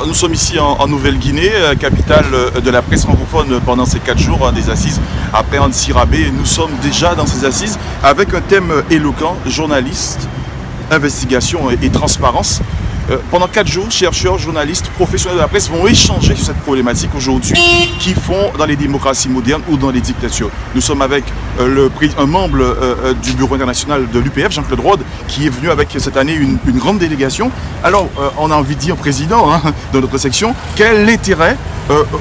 nous sommes ici en Nouvelle-Guinée, capitale de la presse francophone pendant ces 4 jours des assises. Après Annecy Rabé, nous sommes déjà dans ces assises avec un thème éloquent, journaliste, investigation et transparence. Pendant 4 jours, chercheurs, journalistes, professionnels de la presse vont échanger sur cette problématique aujourd'hui qui font dans les démocraties modernes ou dans les dictatures. Nous sommes avec un membre du bureau international de l'UPF, Jean-Claude Rode, qui est venu avec cette année une grande délégation. Alors, on a envie de dire, président de notre section, quel est l'intérêt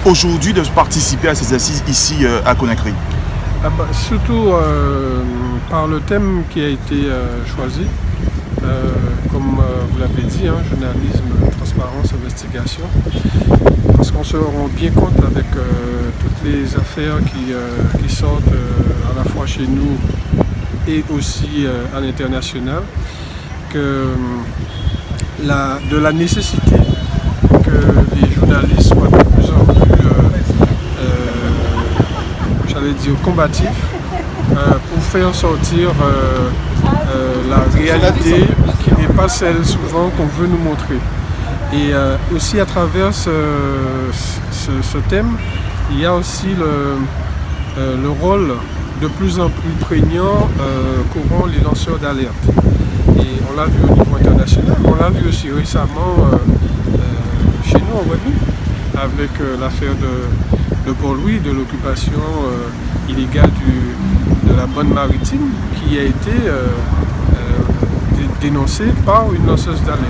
aujourd'hui de participer à ces assises ici à Conakry? Surtout par le thème qui a été choisi. Comme vous l'avez dit, journalisme, transparence, investigation. Parce qu'on se rend bien compte avec toutes les affaires qui sortent à la fois chez nous et aussi à l'international, de la nécessité que les journalistes soient de plus en plus, j'allais dire, combatifs pour faire sortir la réalité qui n'est pas celle souvent qu'on veut nous montrer. Et aussi à travers ce thème, il y a aussi le rôle de plus en plus prégnant qu'auront les lanceurs d'alerte. Et on l'a vu au niveau international, on l'a vu aussi récemment chez nous en Guadeloupe, avec l'affaire de Port-Louis, de l'occupation illégale de la bande maritime, qui a été dénoncée par une lanceuse d'alerte.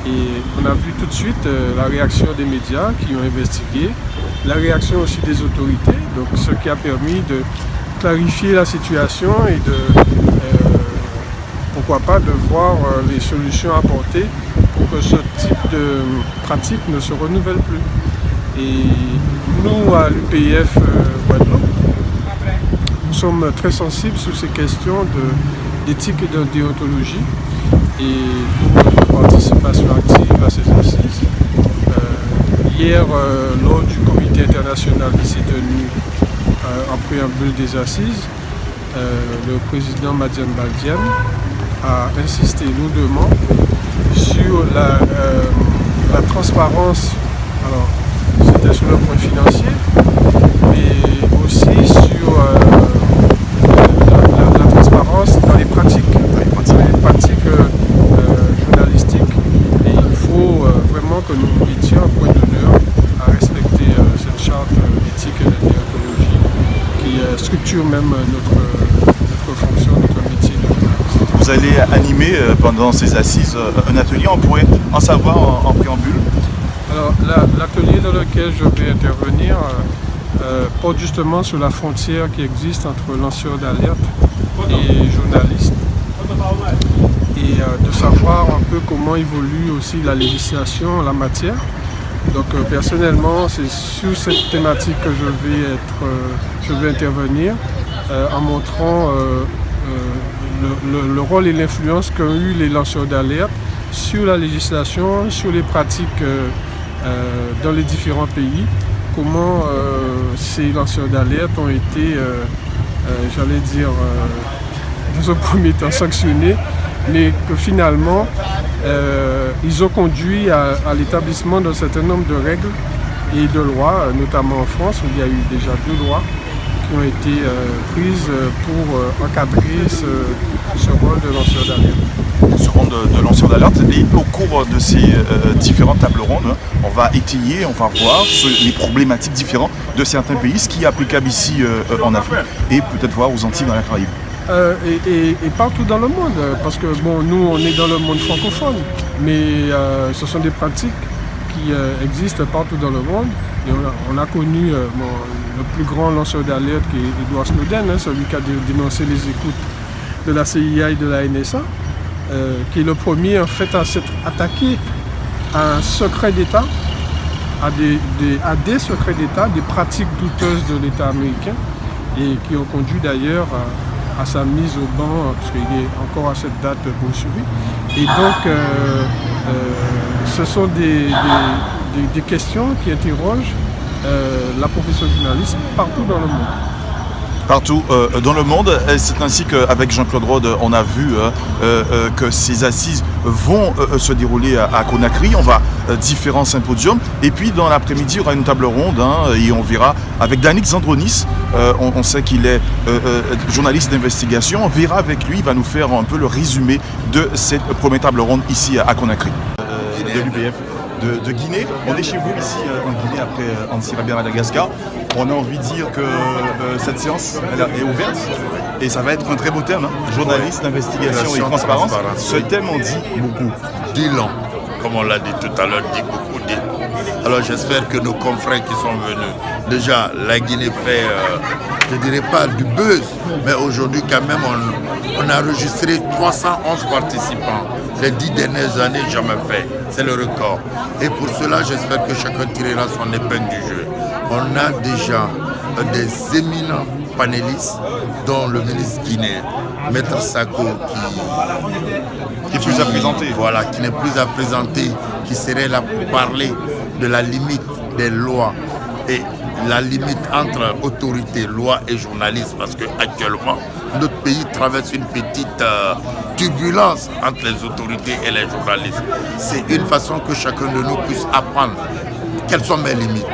Et on a vu tout de suite la réaction des médias qui ont investigué, la réaction aussi des autorités, donc ce qui a permis de clarifier la situation et pourquoi pas de voir les solutions apportées pour que ce type de pratique ne se renouvelle plus. Et nous, à l'UPF Guadeloupe, nous sommes très sensibles sur ces questions d'éthique et de déontologie. Et pour notre participation active à ces assises, hier, lors du comité international qui s'est tenu en préambule des assises, le président Madiane Baldiane a insisté lourdement sur la transparence. Alors, c'était sur le point financier, mais aussi sur la transparence dans les pratiques, journalistiques. Et il faut vraiment que nous mettions un point d'honneur à respecter cette charte éthique et de déontologie qui structure même notre fonction, notre métier de journaliste. Vous allez animer pendant ces assises un atelier, on pourrait en savoir en préambule? Alors, l'atelier dans lequel je vais intervenir porte justement sur la frontière qui existe entre lanceurs d'alerte et journalistes, et de savoir un peu comment évolue aussi la législation en la matière. Donc personnellement, c'est sur cette thématique que je vais intervenir en montrant le rôle et l'influence qu'ont eu les lanceurs d'alerte sur la législation, sur les pratiques dans les différents pays, comment ces lanceurs d'alerte ont été, j'allais dire, dans un premier temps sanctionnés, mais que finalement, ils ont conduit à l'établissement d'un certain nombre de règles et de lois, notamment en France, où il y a eu déjà 2 lois qui ont été prises pour encadrer ce rôle de lanceur d'alerte. Ce rôle de lanceur d'alerte, et au cours de ces différentes tables rondes, on va étayer, on va voir les problématiques différentes de certains pays, ce qui est applicable ici en Afrique et peut-être voir aux Antilles, dans la Caraïbe. Et partout dans le monde, parce que bon, nous on est dans le monde francophone, mais ce sont des pratiques qui existent partout dans le monde. Et on a connu le plus grand lanceur d'alerte qui est Edward Snowden, celui qui a dénoncé les écoutes de la CIA et de la NSA, qui est le premier en fait à s'être attaqué à un secret d'État, à des secrets d'État, des pratiques douteuses de l'État américain, et qui ont conduit d'ailleurs à sa mise au banc, parce qu'il est encore à cette date poursuivi. Et donc, ce sont des questions qui interrogent la profession de journalisme partout dans le monde. partout dans le monde. Et c'est ainsi qu'avec Jean-Claude Rode, on a vu que ces assises vont se dérouler à Conakry. On va différents symposiums. Et puis dans l'après-midi, il y aura une table ronde et on verra avec Danick Zandronis. On sait qu'il est journaliste d'investigation. On verra avec lui, il va nous faire un peu le résumé de cette première table ronde ici à Conakry. De l'UPF de Guinée. On est chez vous ici en Guinée après Antsirabe à Madagascar. On a envie de dire que cette séance elle est ouverte et ça va être un très beau thème. Journaliste, investigation et transparence. Ce thème on dit beaucoup. Dit long, comme on l'a dit tout à l'heure, dit beaucoup, dit. Alors j'espère que nos confrères qui sont venus, déjà la Guinée fait, je dirais pas du buzz, mais aujourd'hui quand même on a enregistré 311 participants. Les 10 dernières années, jamais fait. C'est le record. Et pour cela, j'espère que chacun tirera son épingle du jeu. On a déjà des éminents panélistes, dont le ministre guinéen, Maître Sako, qui est plus à présenter. Voilà, qui n'est plus à présenter, qui serait là pour parler de la limite des lois et la limite entre autorité, loi et journalisme, parce qu'actuellement, notre pays traverse une petite turbulence entre les autorités et les journalistes. C'est une façon que chacun de nous puisse apprendre quelles sont mes limites.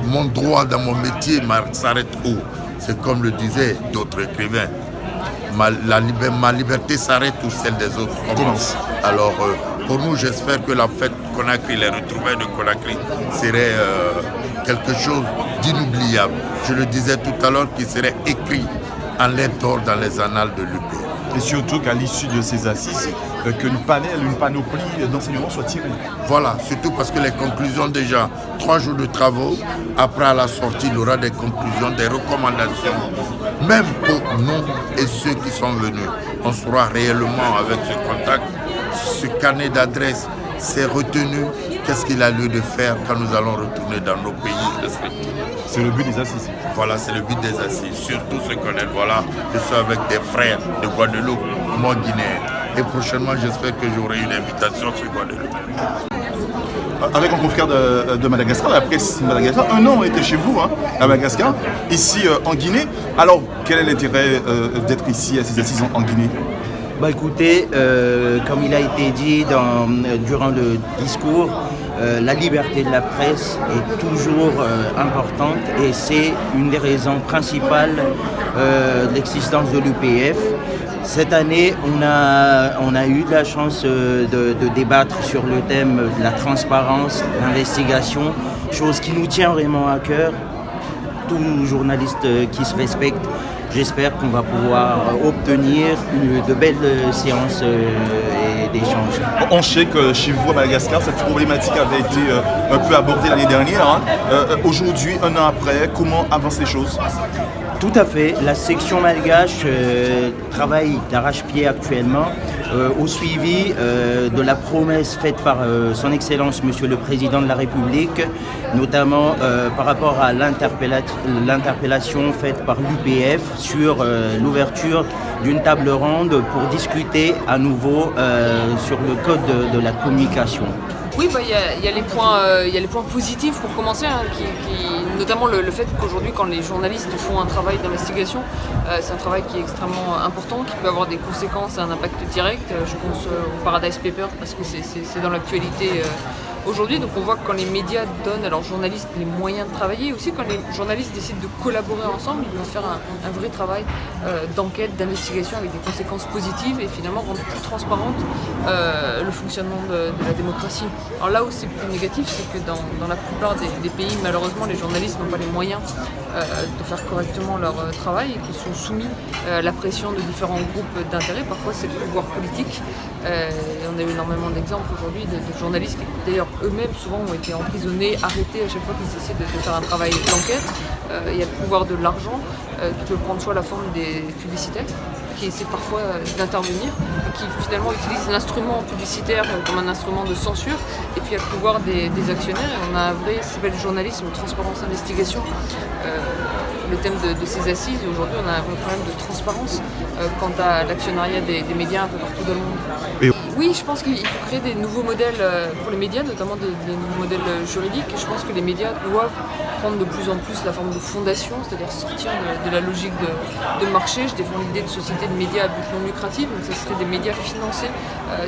Mon droit dans mon métier s'arrête où? C'est comme le disaient d'autres écrivains. Ma liberté s'arrête où celle des autres commence. Alors, pour nous, j'espère que la fête Conakry, les retrouvailles de Conakry, serait quelque chose d'inoubliable. Je le disais tout à l'heure, qui serait écrit en lettres d'or dans les annales de l'UPF. Et surtout qu'à l'issue de ces assises, qu'une panoplie d'enseignements soit tirée. Voilà, surtout parce que les conclusions déjà, 3 jours de travaux, après à la sortie, il y aura des conclusions, des recommandations, même pour nous et ceux qui sont venus. On saura réellement avec ce contact, ce carnet d'adresses, ces retenues, qu'est-ce qu'il a lieu de faire quand nous allons retourner dans nos pays respectifs. C'est le but des assises. Voilà, c'est le but des assises. Surtout se connaître. Voilà, je suis avec des frères de Guadeloupe, moi guinéen. Et prochainement, j'espère que j'aurai une invitation sur Guadeloupe. Avec un confrère de Madagascar, la presse de Madagascar, un an on était chez vous, à Madagascar, ici en Guinée. Alors, quel est l'intérêt d'être ici à ces assises en Guinée? Bah écoutez, comme il a été dit durant le discours, la liberté de la presse est toujours importante et c'est une des raisons principales de l'existence de l'UPF. Cette année, on a eu de la chance de débattre sur le thème de la transparence, l'investigation, chose qui nous tient vraiment à cœur. Tout journaliste qui se respecte, j'espère qu'on va pouvoir obtenir de belles séances et d'échanges. On sait que chez vous à Madagascar, cette problématique avait été un peu abordée l'année dernière. Aujourd'hui, un an après, comment avancent les choses? Tout à fait. La section malgache travaille d'arrache-pied actuellement au suivi de la promesse faite par son Excellence Monsieur le Président de la République, notamment par rapport à l'interpellation faite par l'UPF sur l'ouverture d'une table ronde pour discuter à nouveau sur le code de la communication. Oui, il y a les points positifs pour commencer, notamment le fait qu'aujourd'hui, quand les journalistes font un travail d'investigation, c'est un travail qui est extrêmement important, qui peut avoir des conséquences et un impact direct. Je pense au Paradise Papers parce que c'est dans l'actualité aujourd'hui. Donc on voit que quand les médias donnent à leurs journalistes les moyens de travailler, aussi quand les journalistes décident de collaborer ensemble, ils peuvent faire un vrai travail d'enquête, d'investigation avec des conséquences positives et finalement rendre plus transparente le fonctionnement de la démocratie. Alors là où c'est plus négatif, c'est que dans la plupart des pays, malheureusement, les journalistes n'ont pas les moyens de faire correctement leur travail et qu'ils sont soumis à la pression de différents groupes d'intérêt. Parfois, c'est le pouvoir politique. On a eu énormément d'exemples aujourd'hui de journalistes qui, d'ailleurs, eux-mêmes, souvent ont été emprisonnés, arrêtés à chaque fois qu'ils essaient de faire un travail d'enquête. Il y a le pouvoir de l'argent qui peut prendre soit la forme des publicitaires, qui essaient parfois d'intervenir, et qui finalement utilisent l'instrument publicitaire comme un instrument de censure, et puis il y a le pouvoir des actionnaires, et on a un vrai journalisme, transparence, investigation. Le thème de ces assises, aujourd'hui on a un vrai problème de transparence quant à l'actionnariat des médias un peu partout dans le monde. Oui, je pense qu'il faut créer des nouveaux modèles pour les médias, notamment des nouveaux modèles juridiques. Et je pense que les médias doivent prendre de plus en plus la forme de fondation, c'est-à-dire sortir de la logique de marché. Je défends l'idée de société de médias à but non lucratif, donc ce serait des médias financés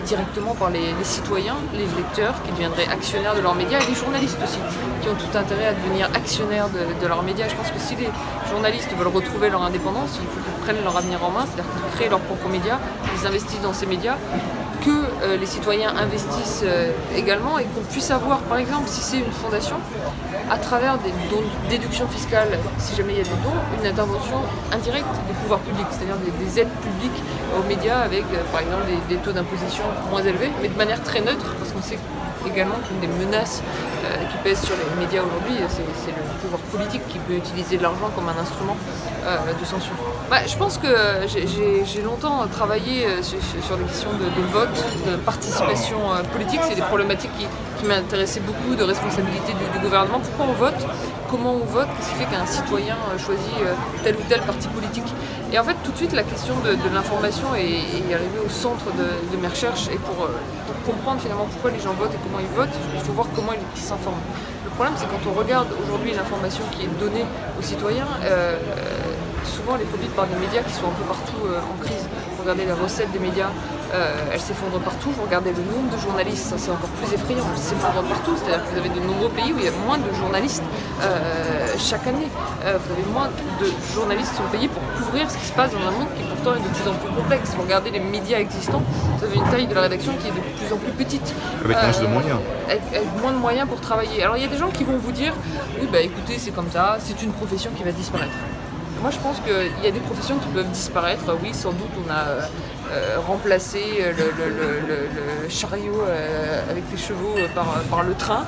directement par les citoyens, les lecteurs qui deviendraient actionnaires de leurs médias et les journalistes aussi, qui ont tout intérêt à devenir actionnaires de leurs médias. Je pense que si les journalistes veulent retrouver leur indépendance, il faut qu'ils prennent leur avenir en main, c'est-à-dire qu'ils créent leurs propres médias, qu'ils investissent dans ces médias, que les citoyens investissent également et qu'on puisse avoir, par exemple, si c'est une fondation, à travers des dons, déductions fiscales, si jamais il y a des dons, une intervention indirecte des pouvoirs publics, c'est-à-dire des aides publiques aux médias avec, par exemple, des taux d'imposition moins élevés, mais de manière très neutre, parce qu'on sait également qu'une des menaces qui pèsent sur les médias aujourd'hui, c'est le pouvoir politique qui peut utiliser l'argent comme un instrument de censure. Je pense que j'ai longtemps travaillé sur les questions de vote, de participation politique. C'est des problématiques qui m'intéressaient beaucoup, de responsabilité du gouvernement. Pourquoi on vote ? Comment on vote ? Qu'est-ce qui fait qu'un citoyen choisit tel ou tel parti politique ? Et en fait, tout de suite, la question de l'information est arrivée au centre de mes recherches. Et pour comprendre finalement pourquoi les gens votent et comment ils votent, il faut voir comment ils s'informent. Le problème, c'est quand on regarde aujourd'hui l'information qui est donnée aux citoyens, souvent elle est produite par des médias qui sont un peu partout en crise. Vous regardez les recettes des médias, elles s'effondrent partout. Vous regardez le nombre de journalistes, ça c'est encore plus effrayant, elles s'effondrent partout. C'est-à-dire que vous avez de nombreux pays où il y a moins de journalistes chaque année. Vous avez moins de journalistes qui sont payés pour couvrir ce qui se passe dans un monde qui pourtant est de plus en plus complexe. Vous regardez les médias existants, vous avez une taille de la rédaction qui est de plus en plus petite. Avec moins de moyens. Avec moins de moyens pour travailler. Alors il y a des gens qui vont vous dire, oui écoutez c'est comme ça, c'est une profession qui va disparaître. Moi je pense qu'il y a des professions qui peuvent disparaître. Oui, sans doute on a remplacé le chariot avec les chevaux par le train.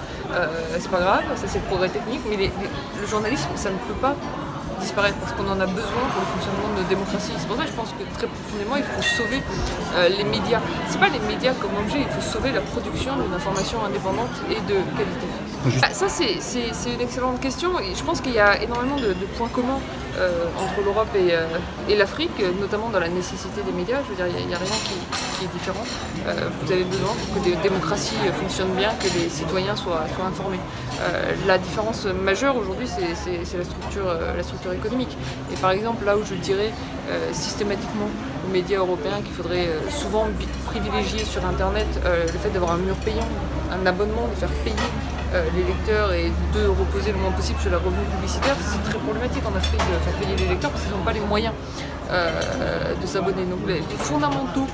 C'est pas grave, ça c'est le progrès technique, mais le journalisme ça ne peut pas disparaître parce qu'on en a besoin pour le fonctionnement de notre démocratie. C'est pour ça que je pense que très profondément il faut sauver les médias. C'est pas les médias comme objet, il faut sauver la production d'une information indépendante et de qualité. Ça c'est une excellente question et je pense qu'il y a énormément de points communs entre l'Europe et l'Afrique, notamment dans la nécessité des médias. Je veux dire, il n'y a rien qui est différent. Vous avez besoin pour que les démocraties fonctionnent bien, que les citoyens soient informés. La différence majeure aujourd'hui, c'est la structure économique. Et par exemple, là où je dirais systématiquement aux médias européens qu'il faudrait souvent privilégier sur Internet le fait d'avoir un mur payant, un abonnement, de faire payer les lecteurs et de reposer le moins possible sur la revenu publicitaire, c'est très problématique en Afrique de faire payer les lecteurs parce qu'ils n'ont pas les moyens de s'abonner. Donc les fondamentaux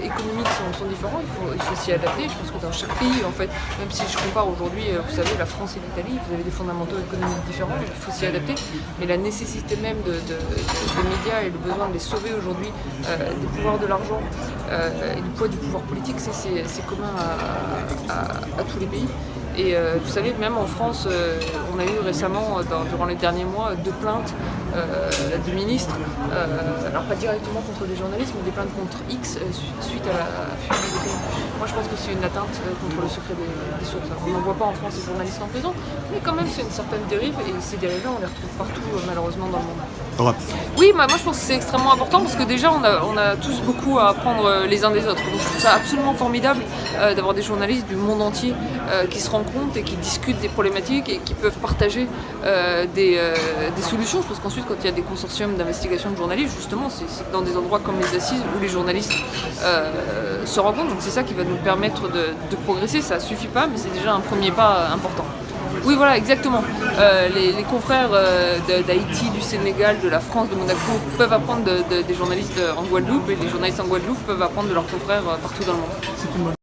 économiques sont différents, il faut s'y adapter. Je pense que dans chaque pays, en fait, même si je compare aujourd'hui, vous savez, la France et l'Italie, vous avez des fondamentaux économiques différents, donc il faut s'y adapter. Mais la nécessité même des médias et le besoin de les sauver aujourd'hui, des pouvoirs de l'argent et du poids du pouvoir politique, c'est commun à tous les pays. Et vous savez, même en France, on a eu récemment, durant les derniers mois, 2 plaintes de ministres, alors pas directement contre les journalistes, mais des plaintes contre X suite à la fuite des documents. Moi je pense que c'est une atteinte contre le secret des sources. Alors, on n'en voit pas en France les journalistes en prison, mais quand même c'est une certaine dérive, et ces dérives-là on les retrouve partout malheureusement dans le monde. Oui, moi je pense que c'est extrêmement important parce que déjà on a tous beaucoup à apprendre les uns des autres. Donc je trouve ça absolument formidable d'avoir des journalistes du monde entier qui se rencontrent et qui discutent des problématiques et qui peuvent partager des solutions. Je pense qu'ensuite quand il y a des consortiums d'investigation de journalistes, justement c'est dans des endroits comme les assises où les journalistes se rencontrent. Donc c'est ça qui va nous permettre de progresser. Ça suffit pas, mais c'est déjà un premier pas important. Oui, voilà, exactement. Les confrères d'Haïti, du Sénégal, de la France, de Monaco peuvent apprendre des journalistes en Guadeloupe, et les journalistes en Guadeloupe peuvent apprendre de leurs confrères partout dans le monde.